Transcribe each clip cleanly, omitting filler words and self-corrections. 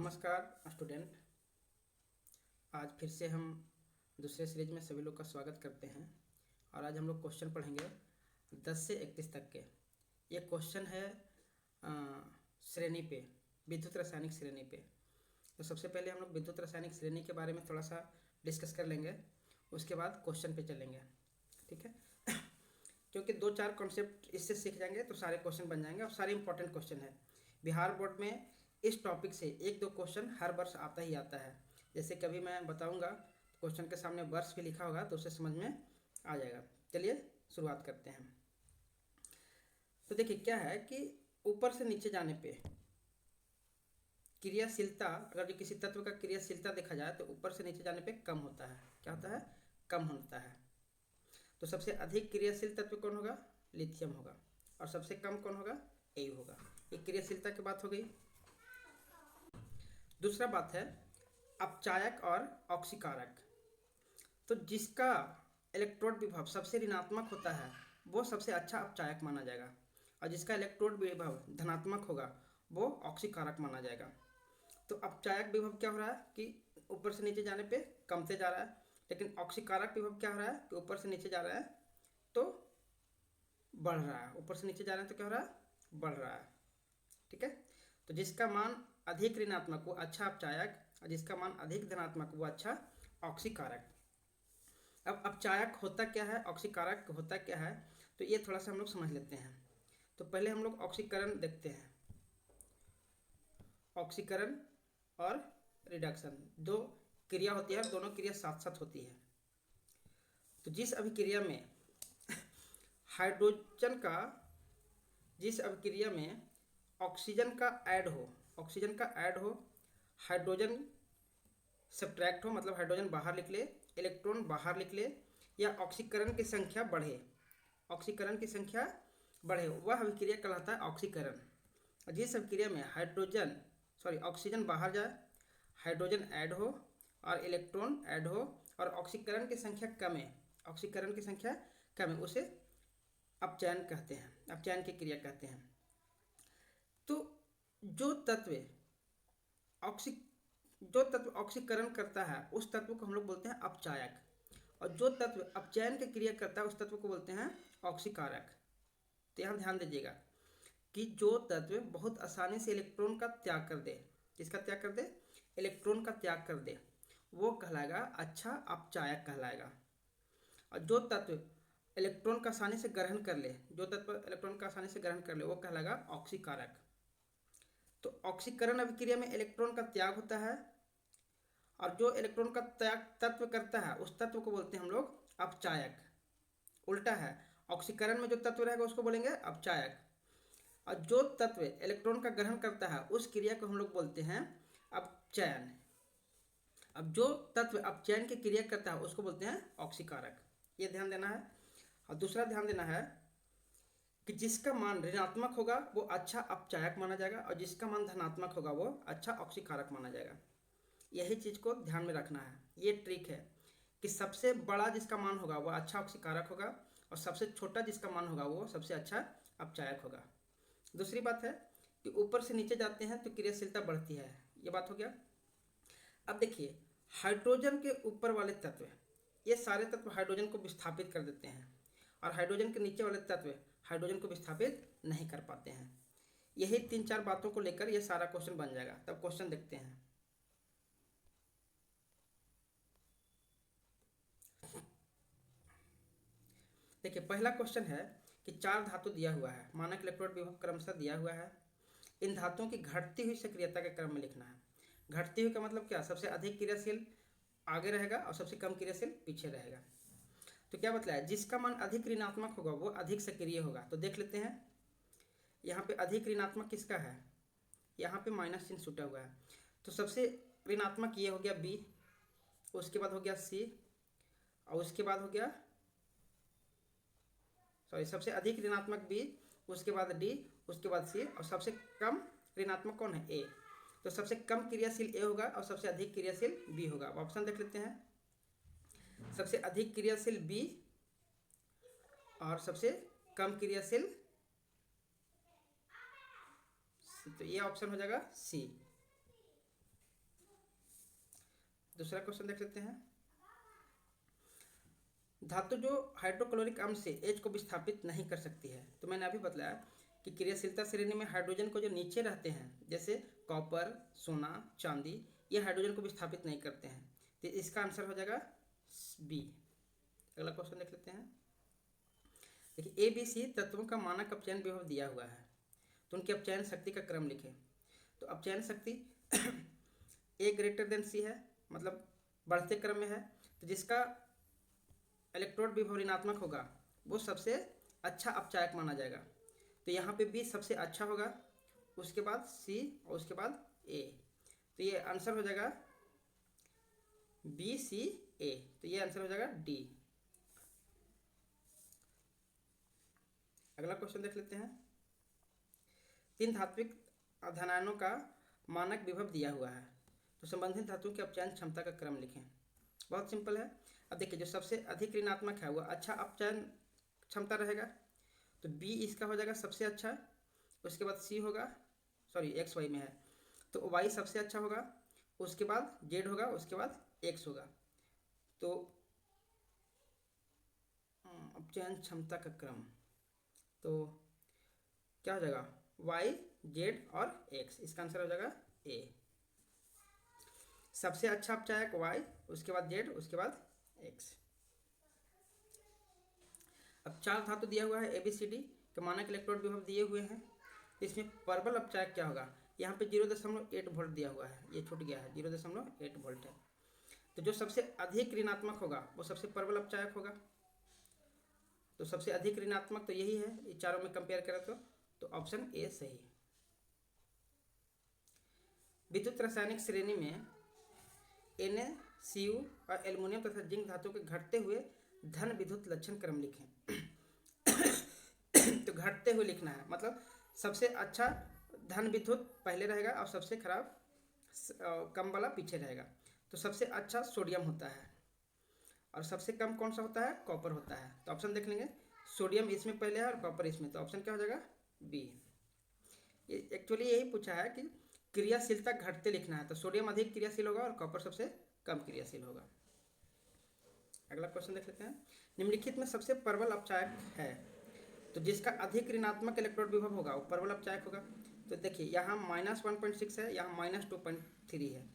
नमस्कार स्टूडेंट। आज फिर से हम दूसरे सीरीज में सभी लोग का स्वागत करते हैं और आज हम लोग क्वेश्चन पढ़ेंगे 10 से 31 तक के। ये क्वेश्चन है श्रेणी पे, विद्युत रासायनिक श्रेणी पे। तो सबसे पहले हम लोग विद्युत रासायनिक श्रेणी के बारे में थोड़ा सा डिस्कस कर लेंगे, उसके बाद क्वेश्चन पे चलेंगे, ठीक है। क्योंकि 2-4 कॉन्सेप्ट इससे सीख जाएंगे तो सारे क्वेश्चन बन जाएंगे और सारे इंपॉर्टेंट क्वेश्चन है। बिहार बोर्ड में इस टॉपिक से 1-2 क्वेश्चन हर वर्ष आता ही आता है। जैसे कभी मैं बताऊंगा क्वेश्चन के सामने वर्ष भी लिखा होगा तो उसे समझ में आ जाएगा। चलिए शुरुआत करते हैं। तो देखिए क्या है कि ऊपर से नीचे जाने पे क्रियाशीलता, अगर जो किसी तत्व का क्रियाशीलता देखा जाए तो ऊपर से नीचे जाने पे कम होता है। क्या होता है? कम होता है। तो सबसे अधिक क्रियाशील तत्व कौन होगा? लिथियम होगा। और सबसे कम कौन होगा? ए होगा। ये क्रियाशीलता की बात हो गई। दूसरा बात है अपचायक और ऑक्सीकारक। तो जिसका इलेक्ट्रोड विभव सबसे ऋणात्मक होता है वो सबसे अच्छा अपचायक माना जाएगा, और जिसका इलेक्ट्रोड विभव धनात्मक होगा वो ऑक्सीकारक माना जाएगा। तो अपचायक विभव क्या हो रहा है कि ऊपर से नीचे जाने पे कमते जा रहा है, लेकिन ऑक्सीकारक विभव क्या हो रहा है कि ऊपर से नीचे जा रहा है तो बढ़ रहा है। ऊपर से नीचे जा रहे हैं तो क्या हो रहा है? बढ़ रहा है, ठीक है। तो जिसका मान अधिक ऋणात्मक वो अच्छा अपचायक, और जिसका मान अधिक धनात्मक वो अच्छा ऑक्सीकारक। अब अपचायक होता क्या है, ऑक्सीकारक होता क्या है, तो ये थोड़ा सा हम लोग समझ लेते हैं। तो पहले हम लोग ऑक्सीकरण देखते हैं। ऑक्सीकरण और रिडक्शन दो क्रिया होती है, दोनों क्रिया साथ साथ होती है। तो जिस अभिक्रिया में हाइड्रोजन का, जिस अभिक्रिया में ऑक्सीजन का ऐड हो, ऑक्सीजन का ऐड हो, हाइड्रोजन सब्ट्रैक्ट हो, मतलब हाइड्रोजन बाहर निकले, इलेक्ट्रॉन बाहर निकले, या ऑक्सीकरण की संख्या बढ़े, ऑक्सीकरण की संख्या बढ़े, वह अभिक्रिया कहलाता है ऑक्सीकरण। और जिस अभिक्रिया में ऑक्सीजन बाहर जाए, हाइड्रोजन ऐड हो और इलेक्ट्रॉन ऐड हो और ऑक्सीकरण की संख्या कम है, ऑक्सीकरण की संख्या कम है, उसे अपचयन कहते हैं, अपचयन की क्रिया कहते हैं। तो जो तत्व ऑक्सीकरण करता है उस तत्व को हम लोग बोलते हैं अपचायक, और जो तत्व अपचयन की क्रिया करता है उस तत्व को बोलते हैं ऑक्सीकारक। तो यहाँ ध्यान दीजिएगा कि जो तत्व बहुत आसानी से इलेक्ट्रॉन का त्याग कर दे, किसका त्याग कर दे? इलेक्ट्रॉन का त्याग कर दे, वो कहलाएगा अच्छा अपचायक कहलाएगा। और जो तत्व इलेक्ट्रॉन का आसानी से ग्रहण कर ले, जो तत्व इलेक्ट्रॉन का आसानी से ग्रहण कर ले वो कहलाएगा ऑक्सीकारक। तो ऑक्सीकरण अभिक्रिया में इलेक्ट्रॉन का त्याग होता है, और जो इलेक्ट्रॉन का त्याग तत्व करता है उस तत्व को बोलते हैं हम लोग अपचायक। उल्टा है, ऑक्सीकरण में जो तत्व रहेगा उसको बोलेंगे अपचायक, और जो तत्व इलेक्ट्रॉन का ग्रहण करता है उस क्रिया को हम लोग बोलते हैं अपचयन। अब जो तत्व अपचयन की क्रिया करता है उसको बोलते हैं ऑक्सीकारक। ये ध्यान देना है। और दूसरा ध्यान देना है कि जिसका मान ऋणात्मक होगा वो अच्छा अपचायक माना जाएगा, और जिसका मान धनात्मक होगा वो अच्छा ऑक्सीकारक माना जाएगा। यही चीज़ को ध्यान में रखना है। ये ट्रिक है कि सबसे बड़ा जिसका मान होगा वो अच्छा ऑक्सीकारक होगा, और सबसे छोटा जिसका मान होगा वो सबसे अच्छा अपचायक होगा। दूसरी बात है कि ऊपर से नीचे जाते हैं तो क्रियाशीलता बढ़ती है, ये बात हो गया। अब देखिए हाइड्रोजन के ऊपर वाले तत्व, ये सारे तत्व हाइड्रोजन को विस्थापित कर देते हैं, और हाइड्रोजन के नीचे वाले तत्व हाइड्रोजन को विस्थापित नहीं कर पाते हैं। यही 3-4 बातों को लेकर ये सारा क्वेश्चन बन जाएगा। तब क्वेश्चन देखते हैं। देखिए पहला क्वेश्चन है कि 4 धातु दिया हुआ है, मानक इलेक्ट्रोड विभव क्रमशः दिया हुआ है। इन धातुओं की घटती हुई सक्रियता के क्रम में लिखना है। घटती हुई का मतलब क्या? सबसे अधिक क्रियाशील आगे रहेगा और सबसे कम क्रियाशील पीछे रहेगा। तो क्या बताया? जिसका मान अधिक ऋणात्मक होगा वो अधिक सक्रिय होगा। तो देख लेते हैं, यहाँ पे अधिक ऋणात्मक किसका है? यहाँ पे माइनस चिन्ह छूटा हुआ है। तो सबसे ऋणात्मक ये हो गया बी, उसके बाद हो गया सी, और उसके बाद हो गया सबसे अधिक ऋणात्मक बी, उसके बाद डी, उसके बाद सी, और सबसे कम ऋणात्मक कौन है? ए। तो सबसे कम क्रियाशील ए होगा और सबसे अधिक क्रियाशील बी होगा। ऑप्शन देख लेते हैं। सबसे अधिक क्रियाशील बी और सबसे कम क्रियाशील, तो ये ऑप्शन हो जाएगा सी। दूसरा क्वेश्चन देख लेते हैं। धातु जो हाइड्रोक्लोरिक अम्ल से H को विस्थापित नहीं कर सकती है, तो मैंने अभी बताया कि क्रियाशीलता श्रेणी में हाइड्रोजन को जो नीचे रहते हैं जैसे कॉपर, सोना, चांदी, ये हाइड्रोजन को विस्थापित नहीं करते हैं, तो इसका आंसर हो जाएगा बी। अगला क्वेश्चन देख लेते हैं। देखिए ABC तत्वों का मानक अपचयन विभव दिया हुआ है, तो उनकी अपचयन शक्ति का क्रम लिखें। तो अपचयन शक्ति A ग्रेटर देन C है, मतलब बढ़ते क्रम में है, तो जिसका इलेक्ट्रोड विभव ऋणात्मक होगा वो सबसे अच्छा अपचायक माना जाएगा। तो यहाँ पे B सबसे अच्छा होगा, उसके बाद C और उसके बाद A, तो ये आंसर हो जाएगा BCA, तो ये आंसर हो जाएगा D। अगला क्वेश्चन देख लेते हैं। 3 धात्विक धनायनों का मानक विभव दिया हुआ है, तो संबंधित धातुओं की अपचयन क्षमता का क्रम लिखें। बहुत सिंपल है। अब देखिए जो सबसे अधिक ऋणात्मक है वह अच्छा अपचयन क्षमता रहेगा, तो B इसका हो जाएगा सबसे अच्छा, उसके बाद C होगा, सॉरी XY में है तो Y सबसे अच्छा होगा, उसके बाद Z होगा, उसके बाद X होगा। तो अपचयन क्षमता का क्रम तो क्या हो जाएगा Y, Z और X, इसका आंसर हो जाएगा A। सबसे अच्छा अपचायक Y, उसके बाद Z, उसके बाद X। अब 4 धातु दिया हुआ है ABCD के मानक इलेक्ट्रोड विभव दिए हुए हैं, इसमें प्रबल अपचायक क्या होगा, यहाँ पे 0.8 वोल्ट दिया हुआ है, ये छूट गया है, 0.8 वोल्ट है। तो जो सबसे अधिक ऋणात्मक होगा वो सबसे प्रबल अपचायक होगा, तो सबसे अधिक ऋणात्मक तो यही है, ये चारों में कंपेयर करें तो ऑप्शन ए सही है। विद्युत रासायनिक श्रेणी में Na, Cu और एल्युमिनियम तथा जिंक धातु के घटते हुए धन विद्युत लक्षण क्रम लिखें। तो घटते हुए लिखना है, मतलब सबसे अच्छा धन विद्युत पहले रहेगा और सबसे खराब कम वाला पीछे रहेगा। तो सबसे अच्छा सोडियम होता है और सबसे कम कौन सा होता है, कॉपर होता है। तो ऑप्शन देख लेंगे, सोडियम इसमें पहले है और कॉपर इसमें, तो ऑप्शन क्या हो जाएगा बी। एक्चुअली यही पूछा है कि क्रियाशीलता घटते लिखना है, तो सोडियम अधिक क्रियाशील होगा और कॉपर सबसे कम क्रियाशील होगा। अगला क्वेश्चन देख लेते हैं। निम्नलिखित में सबसे प्रबल अपचायक है, तो जिसका अधिक ऋणात्मक इलेक्ट्रोड विभव होगा वो प्रबल अपचायक होगा। तो देखिए यहाँ -1.6 है, यहाँ -2.3 है,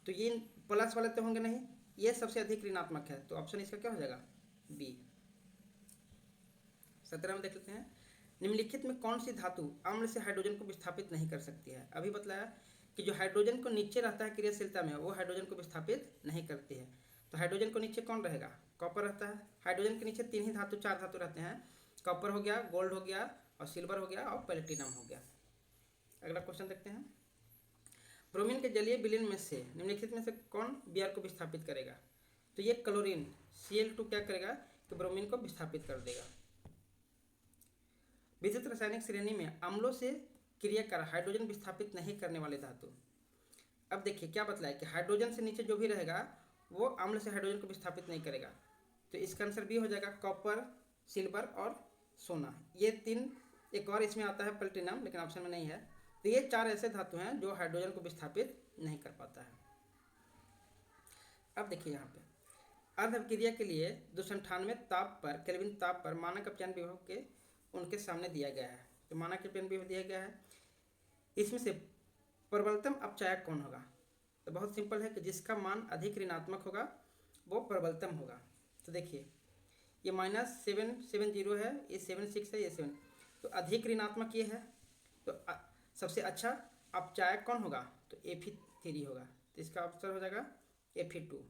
तो ये प्लस वाले तो होंगे नहीं, ये सबसे अधिक ऋणात्मक है, तो ऑप्शन इसका क्या हो जाएगा बी। 17 में देख लेते हैं। निम्नलिखित में कौन सी धातु अम्ल से हाइड्रोजन को विस्थापित नहीं कर सकती है। अभी बतलाया कि जो हाइड्रोजन को नीचे रहता है क्रियाशीलता में वो हाइड्रोजन को विस्थापित नहीं करती है, तो हाइड्रोजन को नीचे कौन रहेगा, कॉपर रहता है। हाइड्रोजन के नीचे 3 ही धातु 4 धातु रहते हैं, कॉपर हो गया, गोल्ड हो गया और सिल्वर हो गया और प्लेटिनम हो गया। अगला क्वेश्चन देखते हैं। ब्रोमीन के जलीय विलीन में से निम्नलिखित में से कौन Br को विस्थापित करेगा, तो ये क्लोरीन Cl2 क्या करेगा कि ब्रोमीन को विस्थापित कर देगा। विद्युत रासायनिक श्रेणी में अम्लों से क्रिया कर हाइड्रोजन विस्थापित नहीं करने वाले धातु। अब देखिए क्या बतलाया कि हाइड्रोजन से नीचे जो भी रहेगा वो अम्ल से हाइड्रोजन को विस्थापित नहीं करेगा, तो इसका आंसर बी हो जाएगा, कॉपर, सिल्वर और सोना। ये 3, एक और इसमें आता है प्लेटिनम, लेकिन ऑप्शन में नहीं है। तो ये 4 ऐसे धातु हैं जो हाइड्रोजन को विस्थापित नहीं कर पाता है। अब देखिए यहाँ पे अर्ध अभिक्रिया के लिए 298 ताप पर, केल्विन ताप पर मानक अपचयन विभव के उनके सामने दिया गया है। तो मानक अपचयन विभव दिया गया है, इसमें से प्रबलतम अपचायक कौन होगा। तो बहुत सिंपल है कि जिसका मान अधिक ऋणात्मक होगा वो प्रबलतम होगा। तो देखिए ये -770 है, ये 76 है, ये 7, तो अधिक ऋणात्मक ये है, तो सबसे अच्छा अपचायक कौन होगा, तो Fe3 होगा, तो इसका आंसर हो जाएगा Fe2।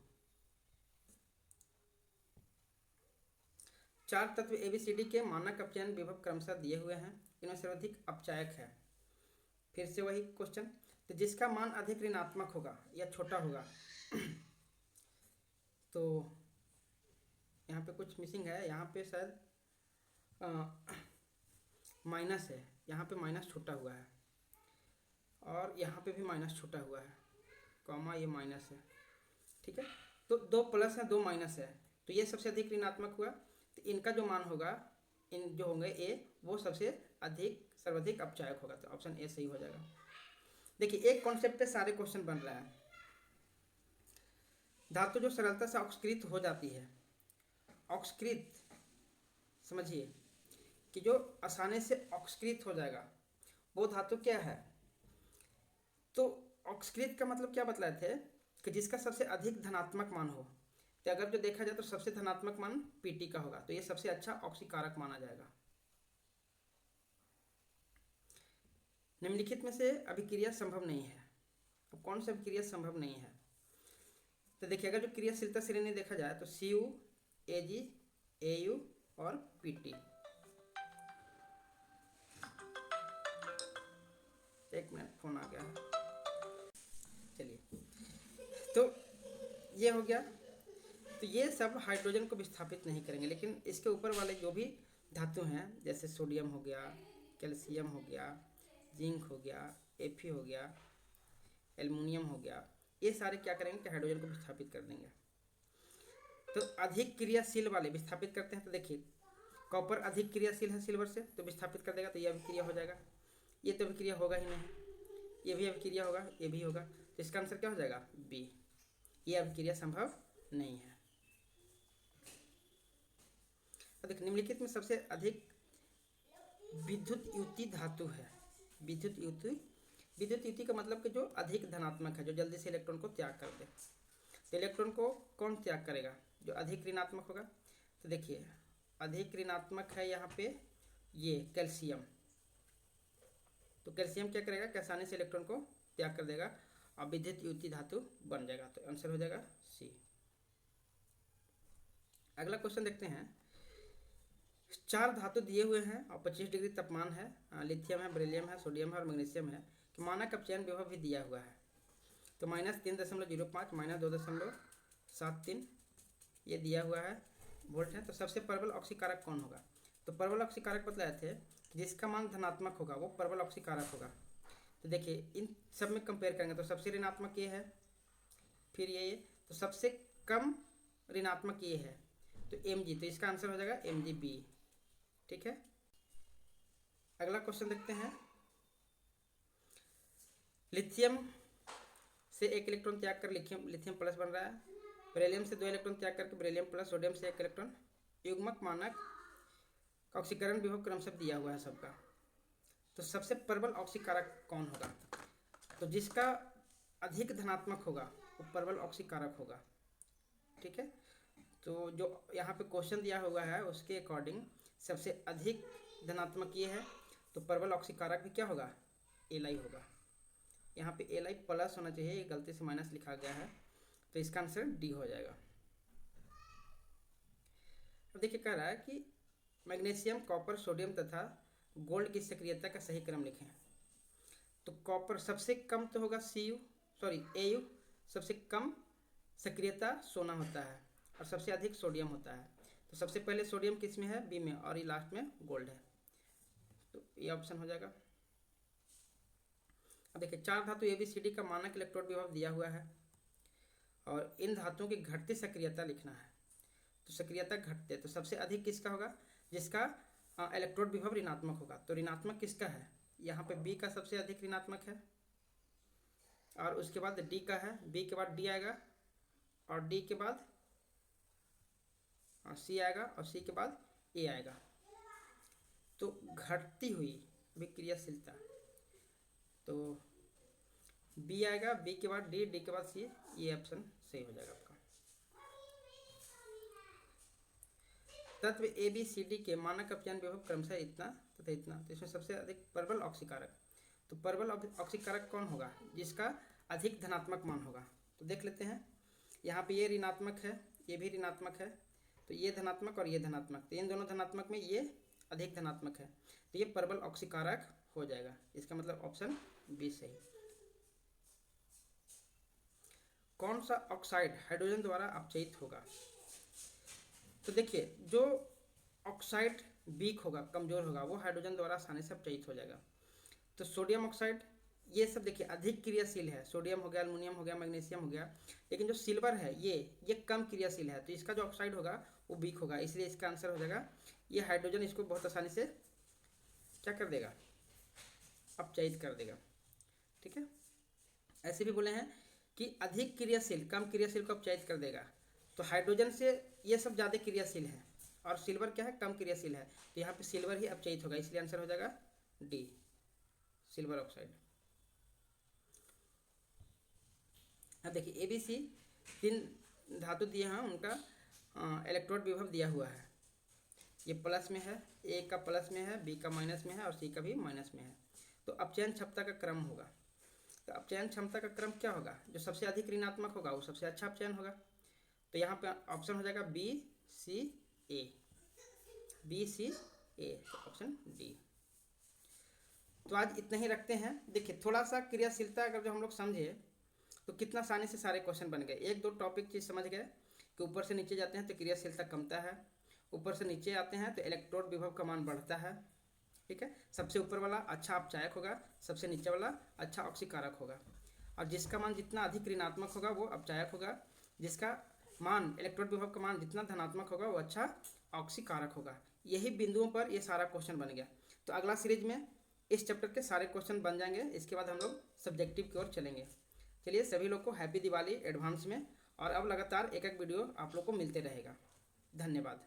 4 तत्व ABCD के मानक अपचयन विभव क्रमशः दिए हुए हैं, इनमें सर्वाधिक अपचायक है। फिर से वही क्वेश्चन, तो जिसका मान अधिक ऋणात्मक होगा या छोटा होगा तो यहाँ पे कुछ मिसिंग है, यहाँ पे शायद माइनस है, यहाँ पे माइनस छूटा हुआ है और यहाँ पे भी माइनस छूटा हुआ है, कॉमा ये माइनस है, ठीक है। तो 2 प्लस है 2 माइनस है, तो ये सबसे अधिक ऋणात्मक हुआ, तो इनका जो मान होगा, इन जो होंगे ए, वो सबसे अधिक सर्वाधिक अपचायक होगा, तो ऑप्शन ए सही हो जाएगा। देखिए एक कॉन्सेप्ट पे सारे क्वेश्चन बन रहा है। धातु जो सरलता से ऑक्सीकृत हो जाती है, ऑक्सीकृत समझिए कि जो आसानी से ऑक्सीकृत हो जाएगा वो धातु क्या है। तो ऑक्सीकृत का मतलब क्या बतलाए थे कि जिसका सबसे अधिक धनात्मक मान हो। तो अगर जो देखा जाए तो सबसे धनात्मक मान Pt का होगा, तो ये सबसे अच्छा ऑक्सीकारक माना जाएगा। निम्नलिखित में से अभिक्रिया संभव नहीं है। अब कौन सी अभिक्रिया संभव नहीं है? तो देखिए अगर जो क्रियाशीलता श्रेणी देखा जाए तो Cu, Ag, Au और Pt। एक मिनट, फोन आ गया है। चलिए, तो ये हो गया। तो ये सब हाइड्रोजन को विस्थापित नहीं करेंगे, लेकिन इसके ऊपर वाले जो भी धातु हैं जैसे सोडियम हो गया, कैल्शियम हो गया, जिंक हो गया, Fe हो गया, एल्युमिनियम हो गया, ये सारे क्या करेंगे कि हाइड्रोजन को विस्थापित कर देंगे। तो अधिक क्रियाशील वाले विस्थापित करते हैं। तो देखिए कॉपर अधिक क्रियाशील है सिल्वर से, तो विस्थापित कर देगा, तो ये अभिक्रिया हो जाएगा। ये तो अभिक्रिया होगा ही नहीं, ये भी अभिक्रिया होगा, ये भी होगा, तो इसका आंसर क्या हो जाएगा? बी। ये अभिक्रिया संभव नहीं है। तो देखिए निम्नलिखित में सबसे अधिक विद्युत युति धातु है। विद्युत युति का मतलब कि जो अधिक धनात्मक है, जो जल्दी से इलेक्ट्रॉन को त्याग कर दे। तो इलेक्ट्रॉन को कौन त्याग करेगा? जो अधिक ऋणात्मक होगा। तो देखिए अधिक ऋणात्मक है यहाँ पे ये कैल्शियम, तो कैल्शियम क्या करेगा कि आसानी से इलेक्ट्रॉन को त्याग कर देगा और विद्युत युति धातु बन जाएगा। तो आंसर हो जाएगा सी। अगला क्वेश्चन देखते हैं। 4 धातु दिए हुए हैं और 25 डिग्री तापमान है, लिथियम है, बेरिलियम है, सोडियम है और मैग्नीशियम है, कि मानक अपचयन विभव भी दिया हुआ है। तो -3.05 -2.73 ये दिया हुआ है वोल्ट है। तो सबसे प्रबल ऑक्सीकारक कौन होगा? तो प्रबल ऑक्सीकारक बतलाए थे कि जिसका मान धनात्मक होगा वो प्रबल ऑक्सीकारक होगा। तो देखिए इन सब में कंपेयर करेंगे तो सबसे ऋणात्मक ये है, फिर ये, तो सबसे कम ऋणात्मक ये है, तो Mg, तो इसका आंसर हो जाएगा Mgb। ठीक है, अगला क्वेश्चन देखते हैं। लिथियम से 1 इलेक्ट्रॉन त्याग कर लिथियम प्लस बन रहा है, बेरिलियम से 2 इलेक्ट्रॉन त्याग करके बेरिलियम प्लस, सोडियम से 1 इलेक्ट्रॉन, युग्मक मानक ऑक्सीकरण विभव क्रमशः दिया हुआ है सबका। तो सबसे प्रबल ऑक्सीकारक कौन होगा? तो जिसका अधिक धनात्मक होगा वो प्रबल ऑक्सीकारक होगा। ठीक है, तो जो यहाँ पे क्वेश्चन दिया हुआ है उसके अकॉर्डिंग सबसे अधिक धनात्मक ये है, तो प्रबल ऑक्सीकारक भी क्या होगा? Li होगा। यहाँ पे Li प्लस होना चाहिए, ये गलती से माइनस लिखा गया है, तो इसका आंसर डी हो जाएगा। अब देखिए कह रहा है कि मैग्नीशियम, कॉपर, सोडियम तथा गोल्ड की सक्रियता का सही क्रम लिखें। तो कॉपर सबसे कम तो होगा Au, सबसे कम सक्रियता सोना होता है और सबसे अधिक सोडियम होता है। तो सबसे पहले सोडियम किस में है? बी में, और ये लास्ट में गोल्ड है, तो ये ऑप्शन हो जाएगा। अब देखिए 4 धातु ABCD का मानक इलेक्ट्रोड विभव दिया हुआ है और इन धातुओं की घटती सक्रियता लिखना है। तो सक्रियता घटते, तो सबसे अधिक किसका होगा? जिसका इलेक्ट्रोड विभव ऋणात्मक होगा। तो ऋणात्मक किसका है? यहाँ पे बी का सबसे अधिक ऋणात्मक है और उसके बाद डी का है, बी के बाद डी आएगा और डी के बाद सी आएगा और सी के बाद ए आएगा। तो घटती हुई विक्रियाशीलता, तो बी आएगा, बी के बाद डी, डी के बाद सी, ये ऑप्शन सही हो जाएगा आपका। तत्व ABCD के मानक अपचयन विभव क्रमशः इतना तथा इतना। तो इसमें सबसे अधिक प्रबल ऑक्सीकारक, तो प्रबल ऑक्सीकारक कौन होगा? जिसका अधिक धनात्मक मान होगा। तो देख लेते हैं, यहाँ पे ये ऋणात्मक है, ये भी ऋणात्मक है, तो ये धनात्मक और ये धनात्मक, तो इन दोनों धनात्मक में ये अधिक धनात्मक है, तो ये प्रबल ऑक्सीकारक हो जाएगा। इसका मतलब ऑप्शन बी सही। कौन सा ऑक्साइड हाइड्रोजन द्वारा अपचयित होगा? तो देखिए जो ऑक्साइड वीक होगा, कमजोर होगा, वो हाइड्रोजन द्वारा आसानी से अपचयित हो जाएगा। तो सोडियम ऑक्साइड, ये सब देखिए अधिक क्रियाशील है, सोडियम हो गया, एल्युमिनियम हो गया, मैग्नीशियम हो गया, लेकिन जो सिल्वर है ये कम क्रियाशील है, तो इसका जो ऑक्साइड होगा वो वीक होगा, इसलिए इसका आंसर हो जाएगा ये हाइड्रोजन इसको बहुत आसानी से क्या कर देगा? अपचयित कर देगा। ठीक है, ऐसे भी बोले हैं कि अधिक क्रियाशील कम क्रियाशील को अपचयित कर देगा। तो हाइड्रोजन से ये सब ज़्यादा क्रियाशील है और सिल्वर क्या है, कम क्रियाशील है, तो यहाँ पे सिल्वर ही अपचयित होगा, इसलिए आंसर हो जाएगा डी, सिल्वर ऑक्साइड। अब देखिए ABC 3 धातु दिए हैं, उनका इलेक्ट्रोड विभव दिया हुआ है। ये प्लस में है, ए का प्लस में है, बी का माइनस में है और सी का भी माइनस में है। तो अपचयन क्षमता का क्रम होगा, तो अपचयन क्षमता का क्रम क्या होगा, जो सबसे अधिक ऋणात्मक होगा वो सबसे अच्छा अपचयन होगा। तो यहाँ पे ऑप्शन हो जाएगा बी सी ए, बी सी ए, ऑप्शन डी। तो आज इतना ही रखते हैं। देखिए थोड़ा सा क्रियाशीलता अगर जो हम लोग समझे तो कितना आसानी से सारे क्वेश्चन बन गए। एक दो टॉपिक चीज़ समझ गए कि ऊपर से नीचे जाते हैं तो क्रियाशीलता कमता है, ऊपर से नीचे आते हैं तो इलेक्ट्रोड विभव का मान बढ़ता है, ठीक है। सबसे ऊपर वाला अच्छा अपचायक होगा, सबसे नीचे वाला अच्छा ऑक्सीकारक होगा, और जिसका मान जितना अधिक ऋणात्मक होगा वो अपचायक होगा, जिसका मान इलेक्ट्रोड विभव का मान जितना धनात्मक होगा वो अच्छा ऑक्सीकारक होगा। यही बिंदुओं पर ये सारा क्वेश्चन बन गया। तो अगला सीरीज में इस चैप्टर के सारे क्वेश्चन बन जाएंगे, इसके बाद हम लोग सब्जेक्टिव की ओर चलेंगे। चलिए सभी लोग को हैप्पी दिवाली एडवांस में, और अब लगातार एक एक वीडियो आप लोग को मिलते रहेगा। धन्यवाद।